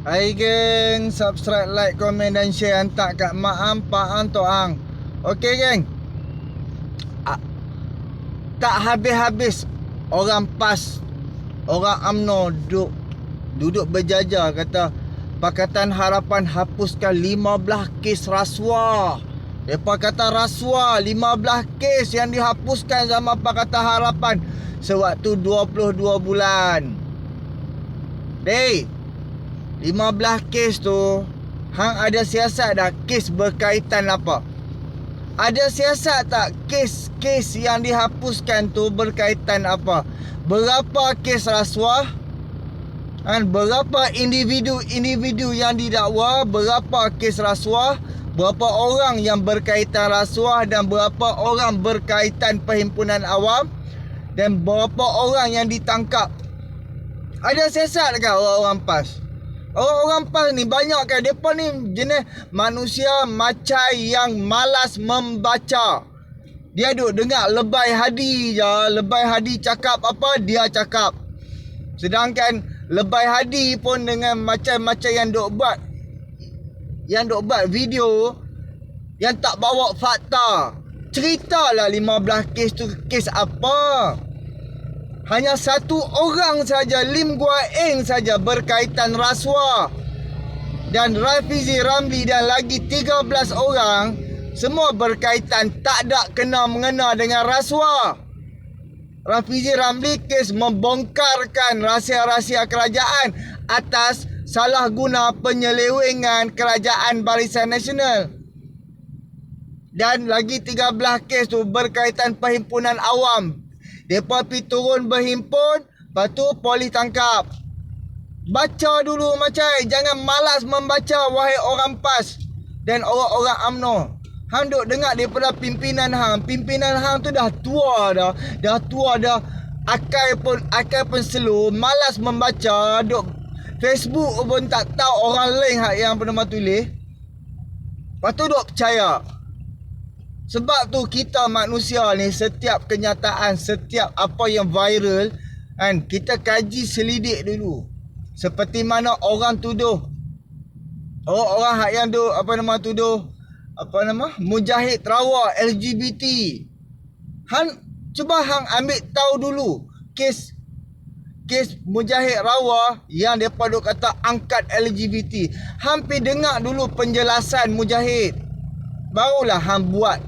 Hai geng, subscribe, like, komen dan share hantar kat Mak Am, Pak Am, Tok Ang. Okey geng. Tak habis-habis orang PAS, orang UMNO duduk berjajar kata Pakatan Harapan hapuskan 15 kes rasuah. Mereka kata rasuah 15 kes yang dihapuskan sama Pakatan Harapan sewaktu 22 bulan. Dey, 15 kes tu hang ada siasat dah kes berkaitan apa? Ada siasat tak kes-kes yang dihapuskan tu berkaitan apa? Berapa kes rasuah? Berapa individu yang didakwa? Berapa kes rasuah? Berapa orang yang berkaitan rasuah? Dan berapa orang berkaitan perhimpunan awam? Dan berapa orang yang ditangkap? Ada siasat ke orang-orang PAS? Orang-orang PAS ni banyak kan, mereka ni jenis manusia macai yang malas membaca. Dia duk dengar Lebay Hadi je. Lebay Hadi cakap apa, dia cakap. Sedangkan Lebay Hadi pun dengan macam-macam yang duk buat video yang tak bawa fakta. Ceritalah 15 kes tu kes apa. Hanya satu orang saja, Lim Guan Eng saja berkaitan rasuah. Dan Rafizi Ramli dan lagi 13 orang semua berkaitan tak ada kena-mengena dengan rasuah. Rafizi Ramli kes membongkarkan rahsia-rahsia kerajaan atas salah guna penyelewengan kerajaan Barisan Nasional. Dan lagi 13 kes tu berkaitan perhimpunan awam. Mereka pergi turun berhimpun, lepas tu polis tangkap. Baca dulu macam, jangan malas membaca wahai orang PAS dan orang-orang UMNO. Hang duk dengar daripada pimpinan hang. Pimpinan hang tu dah tua dah. Dah tua dah. Akal pun slow. Malas membaca. Duk Facebook pun tak tahu orang lain yang pernah tulis. Lepas tu duk percaya. Sebab tu kita manusia ni setiap kenyataan, setiap apa yang viral kita kaji selidik dulu. Seperti mana orang tuduh. Orang yang tuduh Mujahid Rawak LGBT. Cuba hang ambil tahu dulu kes Mujahid Rawak yang depa duk kata angkat LGBT. Hampir dengar dulu penjelasan Mujahid. Barulah hang buat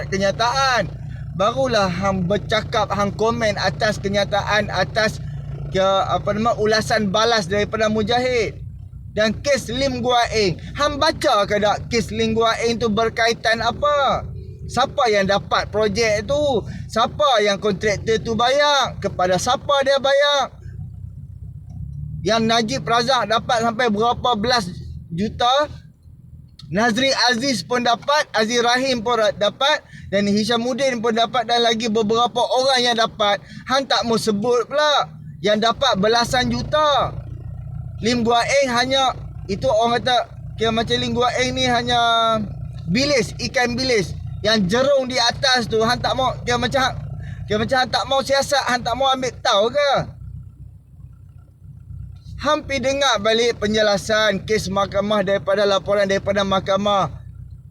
kenyataan. Barulah hang bercakap, hang komen atas kenyataan, atas ulasan balas daripada Mujahid. Dan kes Lim Guan Eng, hang baca ke tak kes Lim Guan Eng tu berkaitan apa? Siapa yang dapat projek tu? Siapa yang kontraktor tu bayar? Kepada siapa dia bayar? Yang Najib Razak dapat sampai berapa belas juta? Nazri Aziz pun dapat, Aziz Rahim pun dapat, dan Hishamuddin pun dapat, dan lagi beberapa orang yang dapat. Hang tak mau sebut pula yang dapat belasan juta. Lim Guan Eng hanya, itu orang kata kira macam Lim Guan Eng ni hanya bilis, ikan bilis yang jerung di atas tu. Hang tak mau, kira macam hang tak mau siasat, hang tak mau ambil tahu ke? Hampir dengar balik penjelasan kes mahkamah daripada laporan daripada mahkamah.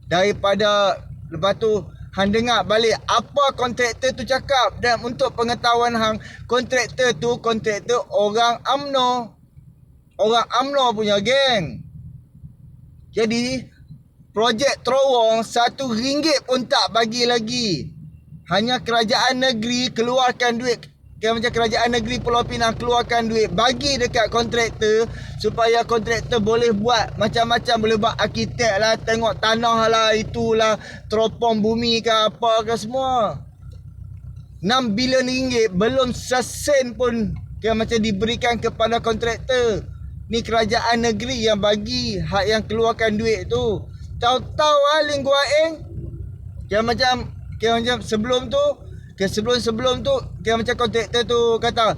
Lepas tu hang dengar balik apa kontraktor tu cakap. Dan untuk pengetahuan hang, kontraktor tu kontraktor orang UMNO. Orang UMNO punya geng. Jadi projek terowong RM1 pun tak bagi lagi. Hanya kerajaan negeri keluarkan duit. Macam kerajaan negeri Pulau Pinang keluarkan duit bagi dekat kontraktor supaya kontraktor boleh buat macam-macam, boleh buat arkitek lah, tengok tanah lah, itulah teropong bumi ke apa ke semua. RM6 bilion belum sesen pun macam diberikan kepada kontraktor. Ni kerajaan negeri yang bagi, hak yang keluarkan duit tu. Tahu-tahu Lim Guan Eng macam sebelum tu, sebelum tu macam kontraktor tu kata,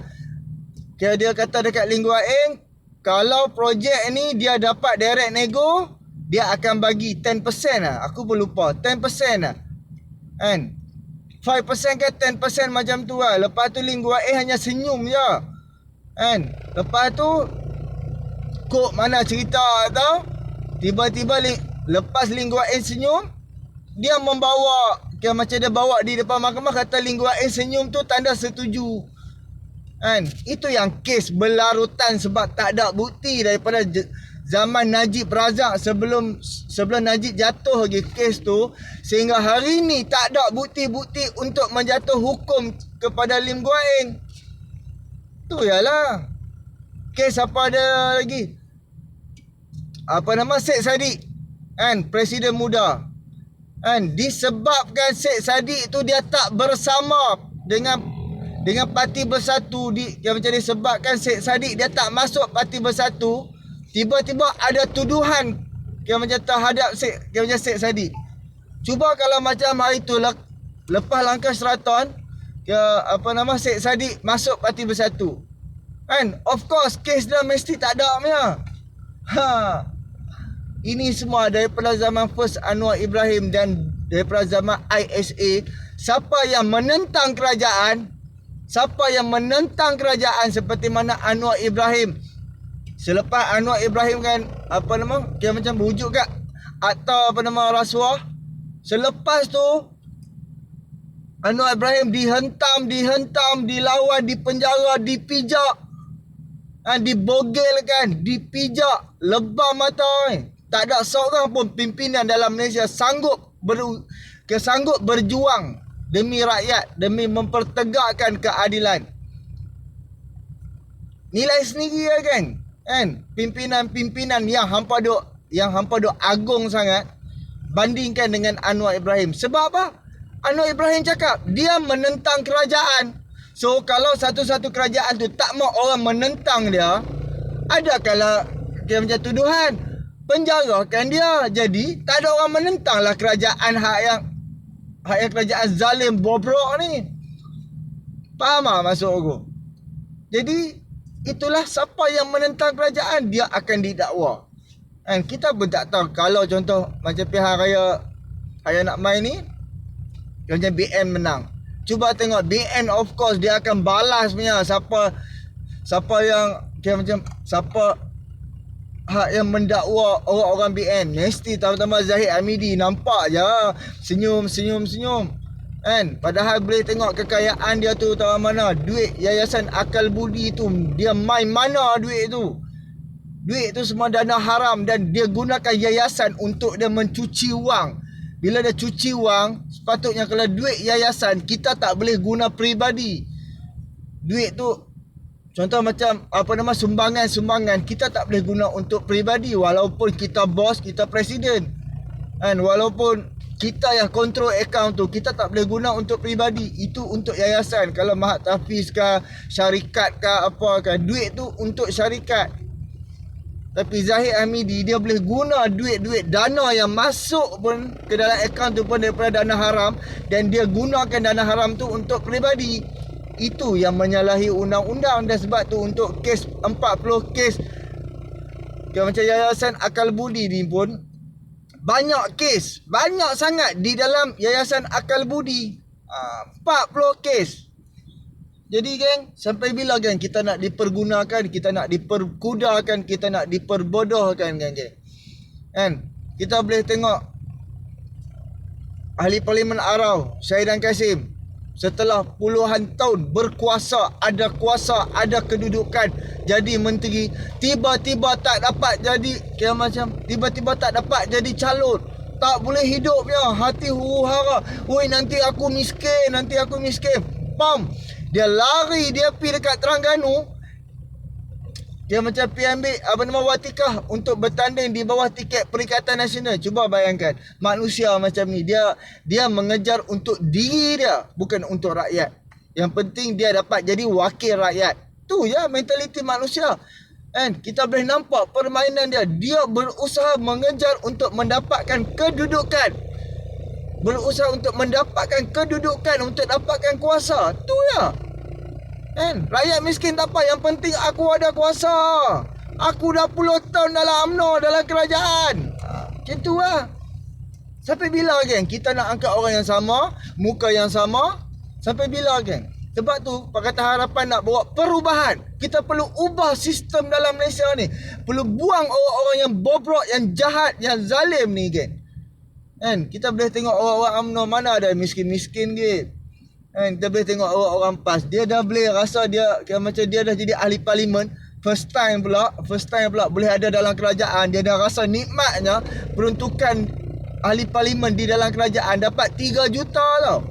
dia kata dekat Lim Guan Eng, kalau projek ni dia dapat direct nego, dia akan bagi 10% lah. Aku pun lupa, 10% lah. 5% ke 10% macam tu lah. Lepas tu Lim Guan Eng hanya senyum je. Lepas tu Kok mana cerita tau. Tiba-tiba lepas Lim Guat Eng senyum, dia membawa, macam dia bawa di depan mahkamah, kata Lim Guat Eng senyum tu tanda setuju. Kan? Itu yang kes berlarutan sebab tak ada bukti daripada zaman Najib Razak, sebelum Najib jatuh lagi kes tu, sehingga hari ni tak ada bukti-bukti untuk menjatuh hukum kepada Lim Guat Eng. Tu ialah. Kes apa ada lagi? Apa nama Syed Saddiq, kan, presiden muda. Kan, disebabkan Syed Saddiq tu dia tak bersama dengan Parti Bersatu, yang macam disebabkan Syed Saddiq dia tak masuk Parti Bersatu, tiba-tiba ada tuduhan yang macam terhadap Syed Saddiq. Cuba kalau macam hari tu lepas langkah Sheraton, Syed Saddiq masuk Parti Bersatu. Kan? Of course kes dia mesti tak ada punya. Ini semua daripada zaman first Anwar Ibrahim dan daripada zaman ISA. Siapa yang menentang kerajaan seperti mana Anwar Ibrahim. Selepas Anwar Ibrahim kan macam berujuk kat akta rasuah. Selepas tu Anwar Ibrahim dihentam, dilawan, dipenjara, dipijak, dibogelkan, dipijak, lebam mata. Tak ada seorang pun pimpinan dalam Malaysia sanggup berjuang demi rakyat, demi mempertegakkan keadilan. Nilai sendiri ya kan? Pimpinan-pimpinan yang hampa duk agung sangat bandingkan dengan Anwar Ibrahim. Sebab apa? Anwar Ibrahim cakap dia menentang kerajaan. So kalau satu-satu kerajaan tu tak mau orang menentang dia, ada kala macam tuduhan, penjarakan dia. Jadi tak ada orang menentang lah kerajaan hak yang kerajaan zalim bobrok ni. Faham tak maksud aku? Jadi itulah, siapa yang menentang kerajaan dia akan didakwa. Kita pun tak tahu kalau contoh macam pihak raya nak main ni, macam BN menang. Cuba tengok BN, of course dia akan balas punya siapa yang siapa hak yang mendakwa orang-orang BN. Mesti tambah Zahid Hamidi nampak je senyum. Padahal boleh tengok kekayaan dia tu tahu mana. Duit Yayasan Akal Budi tu, dia main mana duit tu. Duit tu semua dana haram dan dia gunakan yayasan untuk dia mencuci wang. Bila dia cuci wang, sepatutnya kalau duit yayasan, kita tak boleh guna peribadi. Duit tu, contoh macam sumbangan, kita tak boleh guna untuk peribadi. Walaupun kita bos, kita presiden. Walaupun kita yang kontrol akaun tu, kita tak boleh guna untuk peribadi. Itu untuk yayasan. Kalau Mahat Tafiz ke, syarikat ke apa ke, duit tu untuk syarikat. Tapi Zahid Hamidi dia boleh guna duit-duit dana yang masuk pun ke dalam akaun tu pun daripada dana haram, dan dia gunakan dana haram tu untuk peribadi. Itu yang menyalahi undang-undang. Dan sebab tu untuk kes 40 kes macam Yayasan Akal Budi ni pun banyak kes, banyak sangat di dalam Yayasan Akal Budi. 40 kes. Jadi geng, sampai bila geng kita nak dipergunakan, kita nak diperkudakan, kita nak diperbodohkan geng. Kita boleh tengok Ahli Parlimen Arau, Syahidan Kasim, setelah puluhan tahun berkuasa, ada kuasa, ada kedudukan, jadi menteri, tiba-tiba tak dapat jadi tiba-tiba tak dapat jadi calon. Tak boleh hidupnya, hati huru-hara. Woi, nanti aku miskin. Pam. Dia lari, dia pergi dekat Terengganu. Dia macam pergi ambil watikah untuk bertanding di bawah tiket Perikatan Nasional. Cuba bayangkan, manusia macam ni, dia mengejar untuk diri dia, bukan untuk rakyat. Yang penting dia dapat jadi wakil rakyat. Tu je mentaliti manusia. Kita boleh nampak permainan dia. Dia berusaha mengejar untuk mendapatkan kedudukan. Untuk dapatkan kuasa. Tu ya. Rakyat miskin tak apa, yang penting aku ada kuasa. Aku dah puluh tahun dalam UMNO, dalam kerajaan. Macam tu lah. Sampai bila geng kita nak angkat orang yang sama, muka yang sama? Sampai bila geng? Sebab tu Pakatan Harapan nak bawa perubahan. Kita perlu ubah sistem dalam Malaysia ni. Perlu buang orang-orang yang bobrok, yang jahat, yang zalim ni, geng. Kan? Kita boleh tengok orang-orang UMNO mana ada miskin-miskin, geng. Kan? Kita boleh tengok orang-orang PAS. Dia dah boleh rasa dia macam dia dah jadi ahli parlimen. First time pula boleh ada dalam kerajaan. Dia dah rasa nikmatnya peruntukan ahli parlimen di dalam kerajaan dapat 3 juta tau.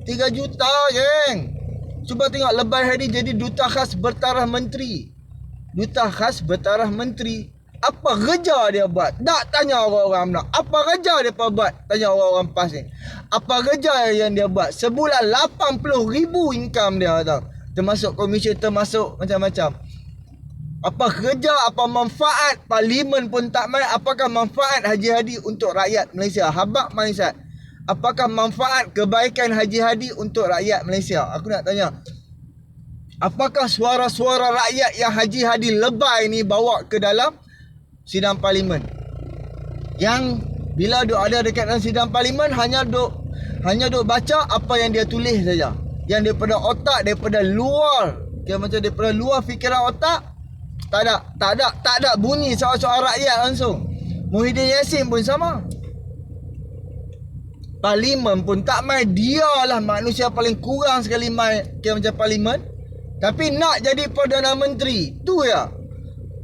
3 juta, geng. Cuba tengok Lebai Hadi jadi duta khas bertaraf menteri. Duta khas bertaraf menteri. Apa kerja dia buat? Tak tanya orang-orang nak. Apa kerja dia buat? Tanya orang-orang PAS ni. Apa kerja yang dia buat? Sebulan 80,000 income dia tau. Termasuk komisen, termasuk macam-macam. Apa kerja, apa manfaat parlimen pun tak main. Apakah manfaat Haji Hadi untuk rakyat Malaysia? Habaq Maisat. Apakah manfaat kebaikan Haji Hadi untuk rakyat Malaysia? Aku nak tanya. Apakah suara-suara rakyat yang Haji Hadi lebay ni bawa ke dalam sidang parlimen? Yang bila duk ada dekat dalam sidang parlimen hanya duk baca apa yang dia tulis saja. Yang daripada otak, daripada luar, macam daripada luar fikiran otak, tak ada bunyi soal-soal rakyat langsung. Muhyiddin Yassin pun sama. Parlimen pun tak main. Dia lah manusia paling kurang sekali main macam parlimen. Tapi nak jadi Perdana Menteri. Tu ya.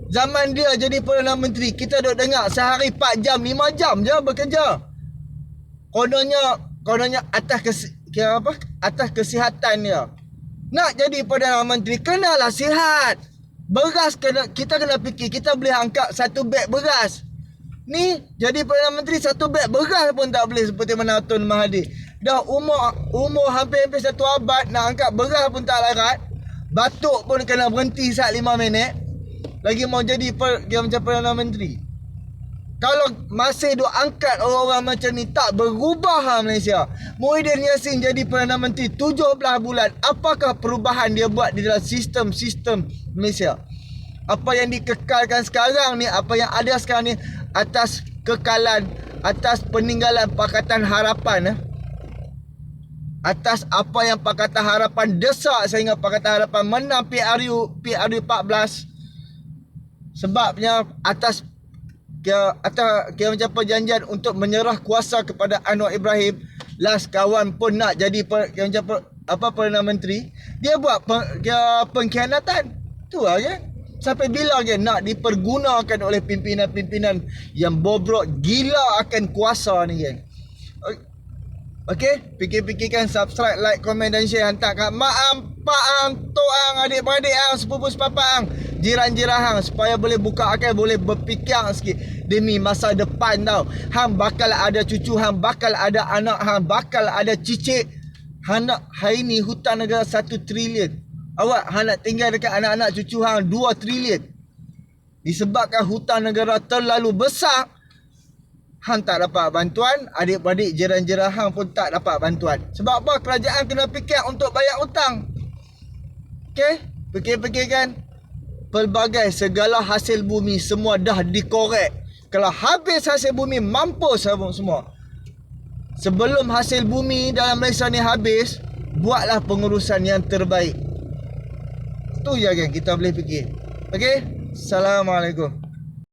Zaman dia jadi Perdana Menteri, kita duk dengar sehari 4 jam, 5 jam je bekerja. Kononnya atas kesihatan dia. Nak jadi Perdana Menteri, kenalah sihat. Beras kita kena fikir, kita boleh angkat 1 beg beras. Ni jadi Perdana Menteri 1 beg beras pun tak boleh seperti mana Tun Mahathir. Dah umur hampir 1 abad nak angkat beras pun tak larat. Batuk pun kena berhenti saat 5 minit. Lagi mau jadi macam Perdana Menteri. Kalau masih duk angkat orang-orang macam ni, tak berubah Malaysia. Muhyiddin Yassin jadi Perdana Menteri 17 bulan. Apakah perubahan dia buat di dalam sistem Malaysia? Apa yang dikekalkan sekarang ni, apa yang ada sekarang ni atas kekalan, atas peninggalan Pakatan Harapan, atas apa yang Pakatan Harapan desak sehingga Pakatan Harapan menang PRU 14. Sebabnya atas macam perjanjian untuk menyerah kuasa kepada Anwar Ibrahim. Last kawan pun nak jadi Perdana Menteri, dia buat pengkhianatan. Tu lah kan. Sampai bila nak dipergunakan oleh pimpinan-pimpinan yang bobrok gila akan kuasa ni, geng. Okey, fikir-fikirkan, subscribe, like, komen dan share. Hantar kat mak ang, pak ang, tok ang, adik-beradik ang, sepupu sepapak ang, jiran-jiran hang, supaya boleh buka akal, boleh berfikir sikit demi masa depan tau. Hang bakal ada cucu, hang bakal ada anak, hang bakal ada cicit. Hang nak hari ni hutan negara 1 trilion. Awak hang nak tinggal dekat anak-anak cucu hang 2 trilion. Disebabkan hutan negara terlalu besar, hang tak dapat bantuan, adik-beradik jiran-jiran hang pun tak dapat bantuan. Sebab apa? Kerajaan kena fikir untuk bayar hutang. Okey? Fikir-fikirkan. Pelbagai segala hasil bumi semua dah dikorek. Kalau habis hasil bumi, mampus semua. Sebelum hasil bumi dalam Malaysia ni habis, buatlah pengurusan yang terbaik. Tu je, geng, kita boleh fikir. Okey? Assalamualaikum.